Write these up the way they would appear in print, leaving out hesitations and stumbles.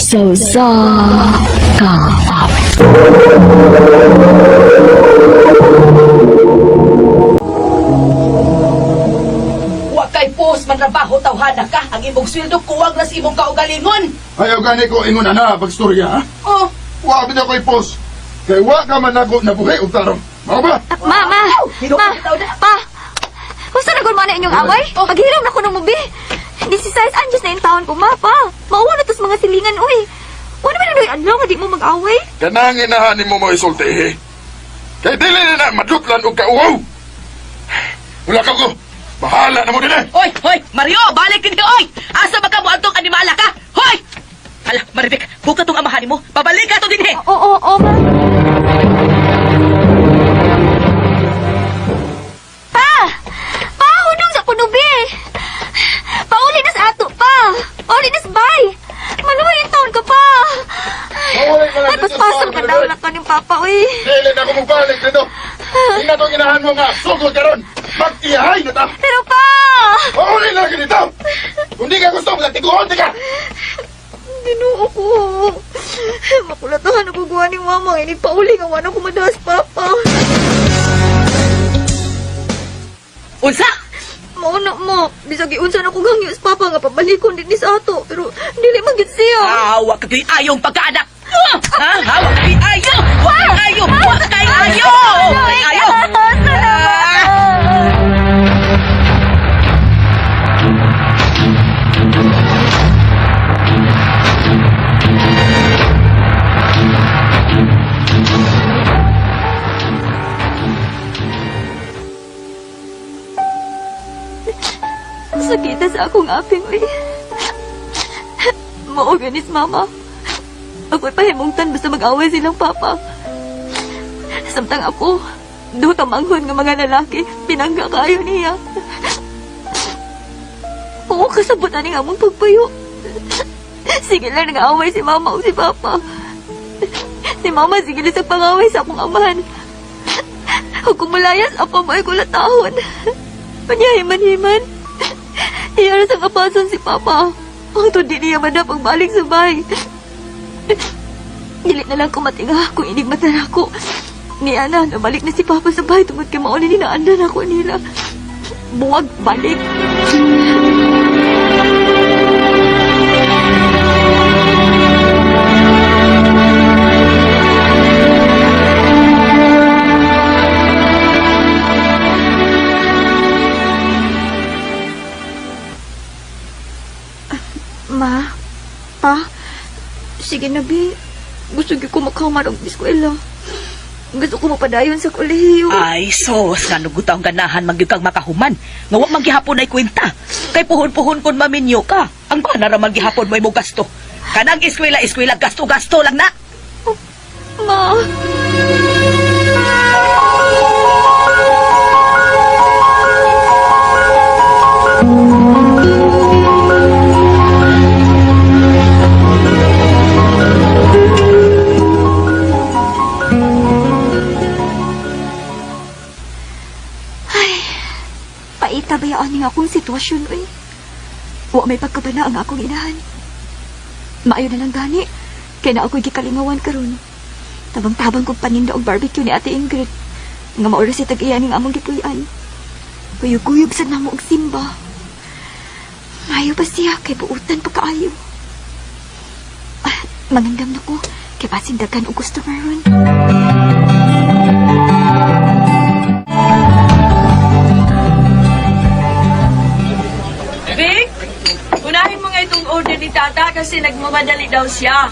Sausa ka. Wa kay post man trabaho tawhana ka. Ang imong sweldo kuwag na sa imong kaugalingon. Ayaw gani ko ingon ana pagstorya ha. Oh, Wa ba ko ipos. Kay wa ka man ako nabuhi og tarong. Mao ba? Pa! Gusto na gulma na inyong away? Paghiram na ko ng mubi. 16 anyos na yung taon ko, ma, pa. Mauwa na tos mga silingan, uy. Wala man na adlaw nga di mo mag-away? Kanang inahan mo mo isultihi. Kay dili na madutlan og kauwaw. Wala ka ko. Bahala na mo din eh. Hoy, hoy, Mario, balik din oy. Asa ba ka mo adtong animala ka? Hoy! Hala, Maribek, buka tong amahan mo. Babalik ka to din eh. Oo, ma. Pa! Pa, hunong sa punubi. Pauli na sa ato, pa. Pauli na sa bay. Maluhay yung taon ko, pa. Ay, paspasok ka daw lang ka ng papa, uy. Dili na ko magbalik dito. Ina tong inahan mo nga. Sugod karon. Mag-ihay na ta. Pero, pa! Mauli na ka dito. Kung di ka gusto, magtiguhon di ka. Ginoo ko. Makulatahan ako gawa ni mama. Ini pauli nga wala ko madalas, papa. Unsa? Mauna mo. Bisag iunsa na ko gangyo sa papa nga pabalikon din ni sa ato. Pero dili magit siya. Wa ka kay ayong pagkaanak. Ha? Wa kay ayo. Wa kay ayo. Wa kay ayo. Kay ayo. Sakita sa akong aping, uy. Maorganis, mama. Ako'y pahimungtan basta mag-away silang papa. Samtang ako, do tamanghon nga mga lalaki, pinangga kayo niya. Oo, kasabot na nga mong pagpayo. Sige lang nag-away si mama o si papa. Si mama sige lang sa pangaway sa akong amahan. Kung mulayas, apa mo ay kulatahon. Panyahiman-himan. Iyara sa kapason si Papa. Ang to di niya man pagbalik sa bahay. Dili na lang ko matinga kung inigmatan ako. Ni Ana, nabalik na si Papa sa bahay tungkol kay mauni ninaandan ako nila. Buwag balik. Ma, pa, sige na, Bi. Gusto ko makaman og eskwela. Gusto ko mapadayon sa kolehiyo. Ay, sos, nga nugutaw ganahan magyud kang makahuman. Nga wa manggihapon ay kwenta. Kay puhon-puhon kon maminyo ka. Ang bana ra manggihapon mo gasto. Kanang eskwela gasto-gasto lang na. Ma. Tabayaan niya akong sitwasyon, uy. Wa may pagkabana ang akong inahan. Maayo na lang gani, kaya na ako'y gikalingawan karon. Tabang-tabang kong paninda og barbecue ni Ate Ingrid. Nga maura si tag-iyan ng among gipuyan. Kuyog-kuyog sa namo og simba. Maayo pa siya, kay buutan pa kaayo. Mangandam na ko, kay pasindagan og customer ron. Vic, unahin mo nga itong order ni Tata kasi nagmamadali daw siya.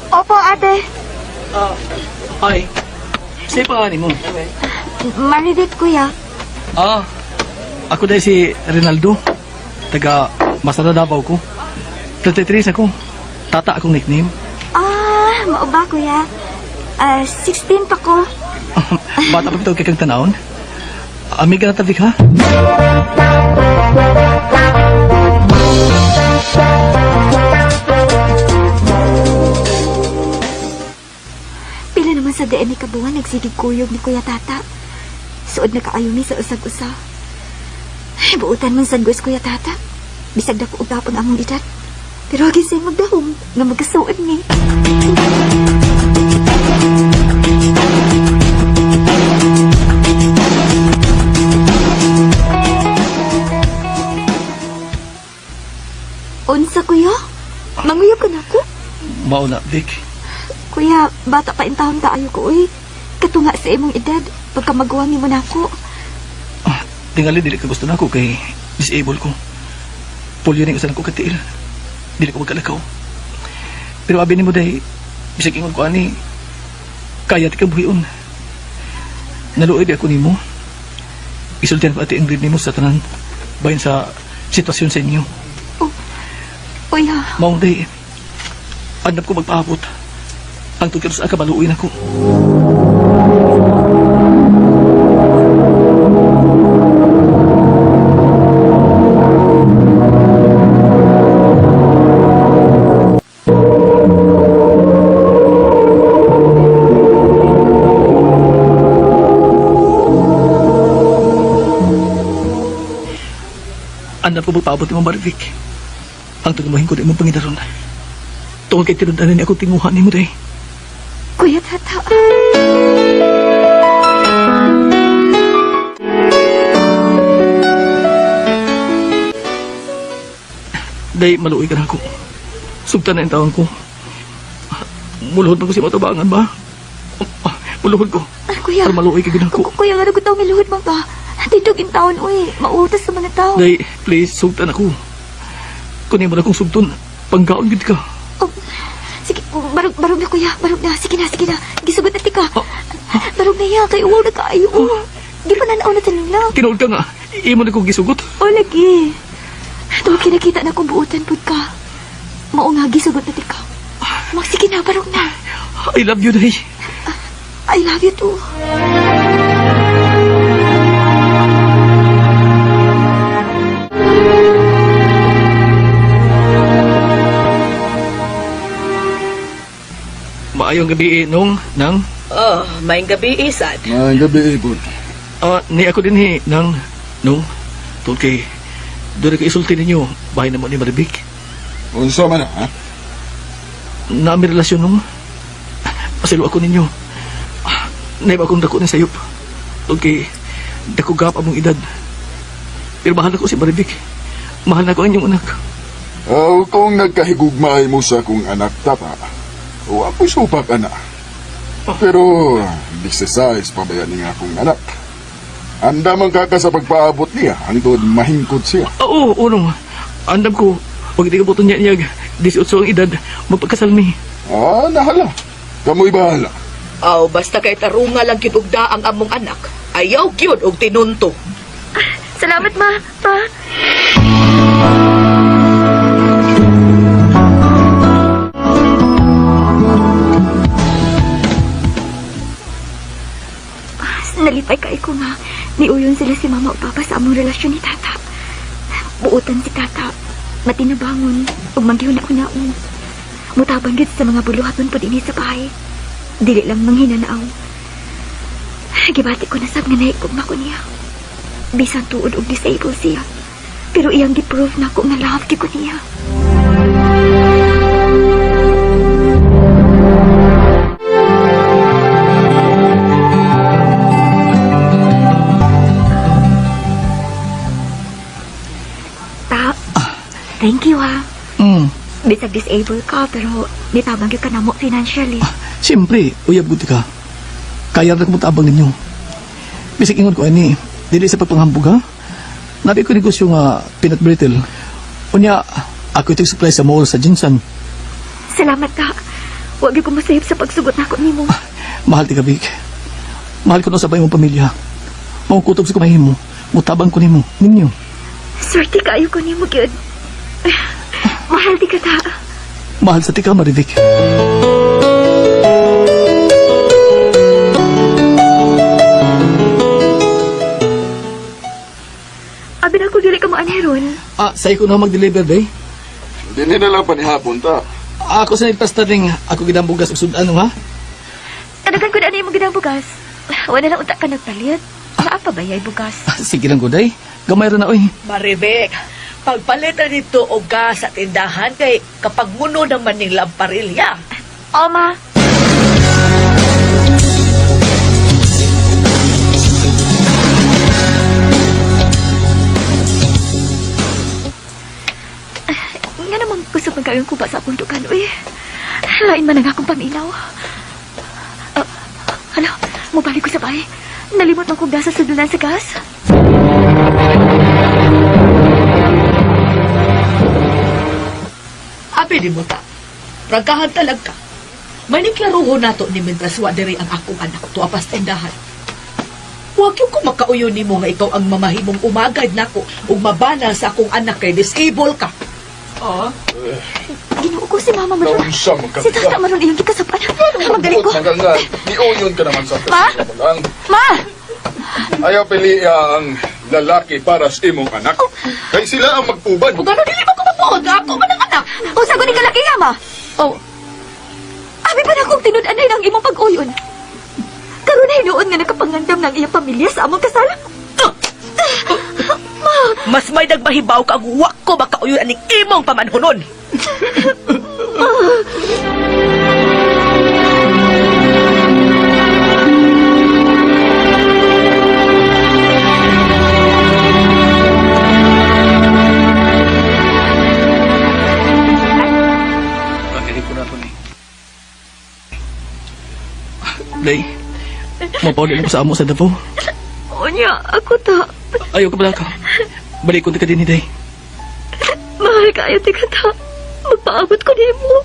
Opo, ate. Ay, sa'yo pangalan mo? Maridit, kuya. Ako dahil si Rinaldo. Taga Masada Davao ko. 33 ako. Tata akong nickname. Mao ba, kuya? 16 pa ko. Bata pa ito kay kang tanawon. Amiga na tabik ha? Pila naman sa DNA kabuhan nagsigig kuyog ni Kuya Tata. Suod na kaayo mi sa usag-usa. Ay, buutan man sad Kuya Tata. Bisag dako ugapon among edad. Pero agin sa'yo magdahom nga magkasuod ni. Unsa, kuya? Manguyab ka na ko? Mauna, Vic. Kuya, bata pa in taon tayo ko, uy. Katunga sa imong edad, pagka magawami mo na ako. Tingali, dili ka gusto na ako kay disable ko. Polio na yung usalan ko katiil. Dili ko magkalakaw. Pero abi ni mo day, bisag ingon ko ani, kaya ti ka buhion. Naluoy di ako ni mo. Isultihan pa ati ang grade ni mo sa tanan. Bayan sa sitwasyon sa inyo. Kuya, Maong day, andap ko magpaabot. Ang tugkar sa akabaluoy na ko. Andap ko magpaabot ni Marvic. Ang tugumahin ko rin mong pangidaron. Tungkol kay tinundanan ni ako tinguhan ni mo day. kuya tata. Day, maluoy ka na ako. Sugtan na yung taon ko. Muluhod man ko si matabangan ba? Muluhod ko. Kuya, Para maluoy ka gina ko. kuya, nga nagutaw may luhod mo ba? Tidog in taon, uy. Mautas sa mga tao. Day, please, sugtan ako. Kunin mo na kong sugton. Panggaon gid ka. Oh, sige, barog na kuya, barog na. Sige na. Gisugod na tika. Oh. Barog na ya, kay uwaw na kaayo. Di pa nanaaw na tanong lang. Tinood ka nga. Imo na kong gisugot. O, lagi. Tuwag kinakita na kong buutan po ka. Mao nga, gisugod na tika. Sige na, barog na. I love you, Day. I love you too. Maayong gabi, nung, nang. Oh, may gabi isad. May gabi, Ipod. Ni ako din nang, nung. Tungkol kay, doon ka isulti ninyo. Bahay naman ni Maribik. Unsa man, ha? Naami relasyon nung. Pasalo ako ninyo. Naib akong dako ng sayop. Tungkol kay, dako gap among edad. Pero mahal ako si Maribik. Mahal na ko ang inyong anak. Kung nagkahigugmay mo sa akong anak tata, o ako'y supak anak. Pero, 16 pa ba yan ng akong anak? Anda man kaka sa pagpaabot niya, hangtod mahingkod siya. Oo, unong. Andam ko, pag hindi ka buto niya 18 ang edad, magpagkasalmi. Nahala. Kamoy bahala. Aw, basta kay tarunga lang kitugda ang among anak. Ayaw gyud og tinunto. Salamat, ma. Pa. Nalipay kay ko nga. Niuyon sila si mama o papa sa among relasyon ni tata. Buutan si tata. Matinabangon. Ug manggihon ako naon. Mutabang gid sa mga buluhaton po din sa bahay. Dili lang manghinanaaw. Gibati ko na sab nga naikugma ko niya. Bisan tuod og disabled siya. Pero iyang gi-prove na ako nga love ko niya. Thank you, ha. Bisag disabled ka, pero nitabang ka na mo financially. Siyempre, uyab buti ka. Kaya na kumutabang ninyo. Bisig ingon ko ani, dili sa pagpanghambog ha. Nabi ko negosyo nga peanut brittle. Unya, ako ito supply sa mall sa Jinsan. Salamat ka. Huwag ko masayip sa pagsugod na ako ni mo. Mahal ti ka, Vic. Mahal ko na sabay mong pamilya. Makukutob sa kumahin mo. Mutabang ko nimo. Ninyo. Swerte kayo ko ni mo, Gyud. Mahal di ka ta. Mahal sa tika, Marivic. Abi na ko dili ka mo aniron. Sa'yo ko na mag-deliver, day. Hindi na lang panihapon ta. Ako sa nagpasta rin, ako gidambugas og sudan, ha? Kanagan ko na yung magandang bugas. Wala lang unta ka nagpalit. Naapa ba yay bugas? Sige lang ko, day. Gamay rin na, oy. Maribek, Pagpalitan nito og gas sa tindahan kay kapag muno naman ning lamparilya. O, ma. Nga naman gusto pang kayong kuba sa akong dukan, uy. Lain man ang akong paminaw. Hala, mabalik ko sa bahay. Nalimot man kong dasa sa dulan sa gas. Abi di mo ta. Ragahan talaga. Maniklaruho nato ni Mintras wa diri ang akong anak to apas tindahan. Huwag yung kung makauyon ni mo nga ikaw ang mamahimong umagad nako ug mabana sa akong anak kay disable ka. Ginoo ko si Mama Maron. Naunsa man ka. Si Tata Maron iyong kikasapan. Magaling ko. Nga, niuyon ka naman sa Ma? lang. Ma! Ayaw pili ang lalaki para sa imong anak. Kay sila ang magtuban. Ug ano dili ba ko matuod nga ako man ang anak? O sago ni kalaki nga, Ma. Oh, Abi pa na akong tinud-anay ng imong pag-uyon. Karon ay noon nga nakapangandam ng iyang pamilya sa among kasal. mas may nagmahibaw ka ang wak ko makauyon aning imong pamanhunon. Pakinig ko na ito, Day. Day, mapaulit ako sa amo sa Davao. O niya, ako ta. Ayaw ka pala ka. Balik ko ka din ni Day. Mahal kayo, tika ta. Magpaabot ko din mo.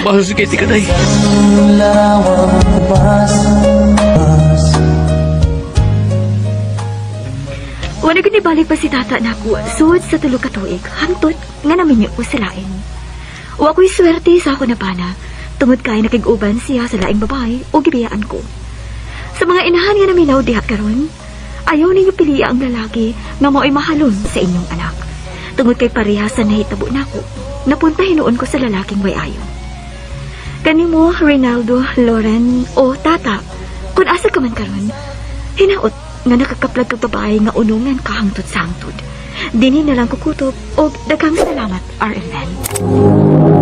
Mahal si Katie ka, Day. Wala balik pa si tata na ako. Suod sa tulog katuig. Hangtod nga namin ko silain. O ako'y swerte sa ako na pana. Tungod kay nakig-uban siya sa laing babae o gibiyaan ko. Sa mga inahan nga naminaw diha karon, ayaw ninyo piliya ang lalaki nga mao'y mahalon sa inyong anak. Tungod kay pareha sa nahitabo nako, napunta hinuon ko sa lalaking way ayo. Kanimo, Reynaldo, Loren, o Tata, kung asa ka man karon, hinaot nga nakakaplag kag babae nga unungan kahangtod sa hangtod. Dini na lang kukutob o daghang salamat, RMN.